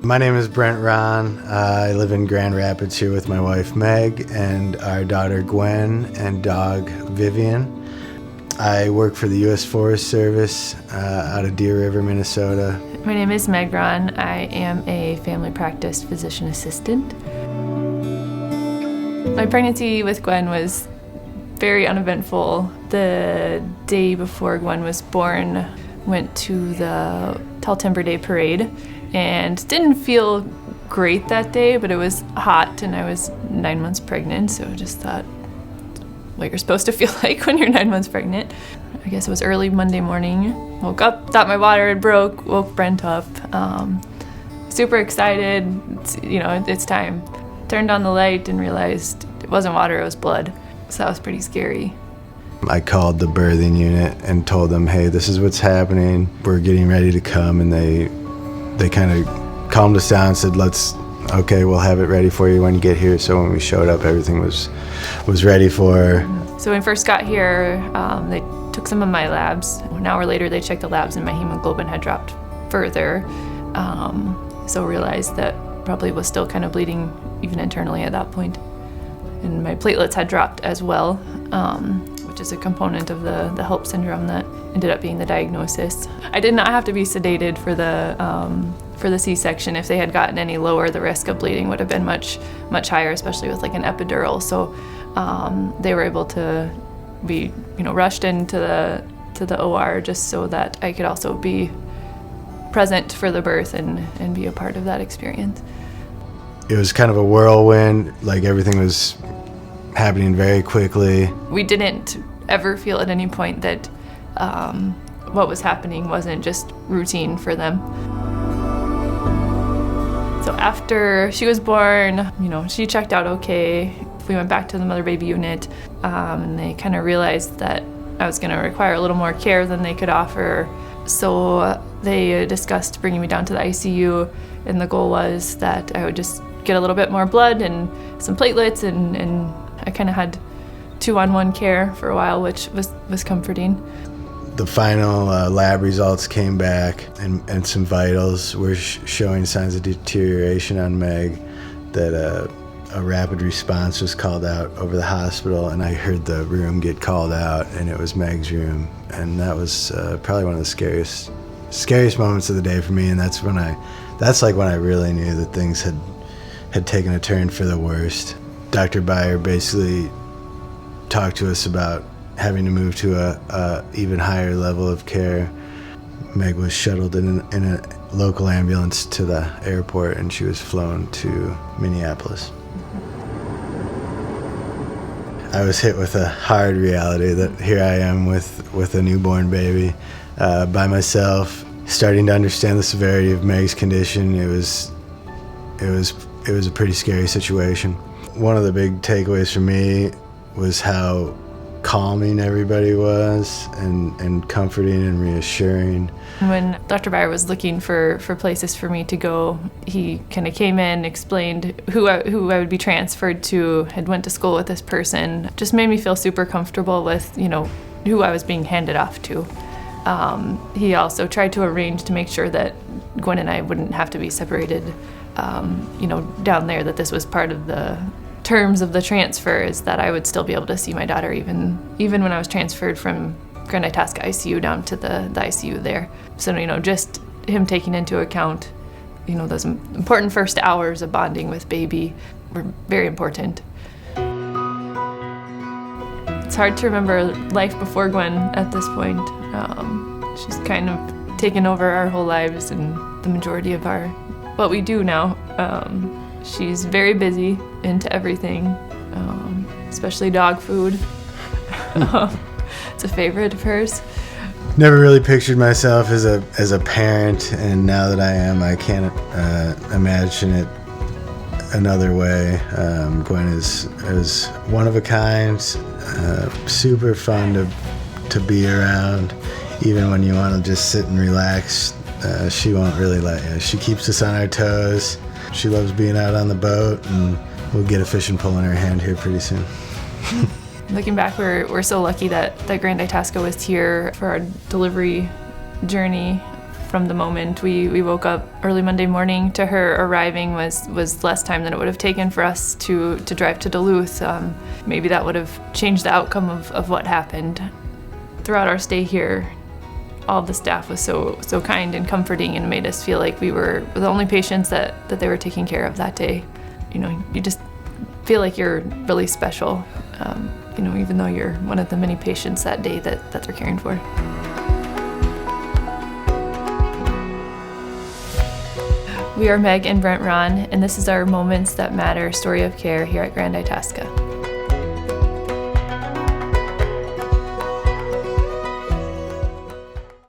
My name is Brent Rahn. I live in Grand Rapids here with my wife Meg and our daughter Gwen and dog Vivian. I work for the U.S. Forest Service out of Deer River, Minnesota. My name is Meg Brent Rahn. I am a family practice physician assistant. My pregnancy with Gwen was very uneventful. The day before Gwen was born, went to the Tall Timber Day parade and didn't feel great that day, but it was hot and I was 9 months pregnant, so I just thought what you're supposed to feel like when you're 9 months pregnant. I guess it was early Monday morning. Woke up, thought my water had broke, woke Brent up. Super excited, it's time. Turned on the light and realized it wasn't water, it was blood. So that was pretty scary. I called the birthing unit and told them, hey, this is what's happening. We're getting ready to come, and they kind of calmed us down and said, okay, we'll have it ready for you when you get here. So when we showed up, everything was ready for her. So when we first got here, they took some of my labs. An hour later, they checked the labs and my hemoglobin had dropped further. So realized that probably was still kind of bleeding even internally at that point. And my platelets had dropped as well, which is a component of the HELP syndrome that ended up being the diagnosis. I did not have to be sedated for the C-section. If they had gotten any lower, the risk of bleeding would have been much higher, especially with like an epidural. So they were able to be rushed into the OR just so that I could also be present for the birth and be a part of that experience. It was kind of a whirlwind, like everything was happening very quickly. We didn't ever feel at any point that what was happening wasn't just routine for them. So after she was born, she checked out okay. We went back to the mother-baby unit, and they kind of realized that I was going to require a little more care than they could offer. So they discussed bringing me down to the ICU, and the goal was that I would just get a little bit more blood and some platelets, and I kind of had 2-on-1 care for a while, which was comforting. The final lab results came back, and some vitals were showing signs of deterioration on Meg, that a rapid response was called out over the hospital, and I heard the room get called out, and it was Meg's room. And that was probably one of the scariest moments of the day for me, and that's when I really knew that things had taken a turn for the worst. Dr. Byer basically talked to us about having to move to a even higher level of care. Meg was shuttled in a local ambulance to the airport, and she was flown to Minneapolis. I was hit with a hard reality that here I am with a newborn baby by myself, starting to understand the severity of Meg's condition. It was a pretty scary situation. One of the big takeaways for me was how calming everybody was, and comforting and reassuring. When Dr. Byer was looking for places for me to go, he kind of came in, explained who I would be transferred to, had went to school with this person. Just made me feel super comfortable with, who I was being handed off to. He also tried to arrange to make sure that Gwen and I wouldn't have to be separated, down there, that this was part of the terms of the transfer, is that I would still be able to see my daughter even when I was transferred from Grand Itasca ICU down to the ICU there. So, just him taking into account, those important first hours of bonding with baby were very important. It's hard to remember life before Gwen at this point. She's kind of taken over our whole lives and the majority of what we do now. She's very busy, into everything, especially dog food. It's a favorite of hers. Never really pictured myself as a parent, and now that I am, I can't imagine it another way. Gwen is one of a kind, super fun to be around. Even when you want to just sit and relax, she won't really let you. She keeps us on our toes. She loves being out on the boat, and we'll get a fishing pole in her hand here pretty soon. Looking back, we're so lucky that Grand Itasca was here for our delivery journey. from the moment we woke up early Monday morning to her arriving was less time than it would have taken for us to drive to Duluth. Maybe that would have changed the outcome of what happened. Throughout our stay here, all the staff was so kind and comforting and made us feel like we were the only patients that they were taking care of that day. You know, you just feel like you're really special, you know, even though you're one of the many patients that day that they're caring for. We are Meg and Brent Rahn, and this is our Moments That Matter story of care here at Grand Itasca.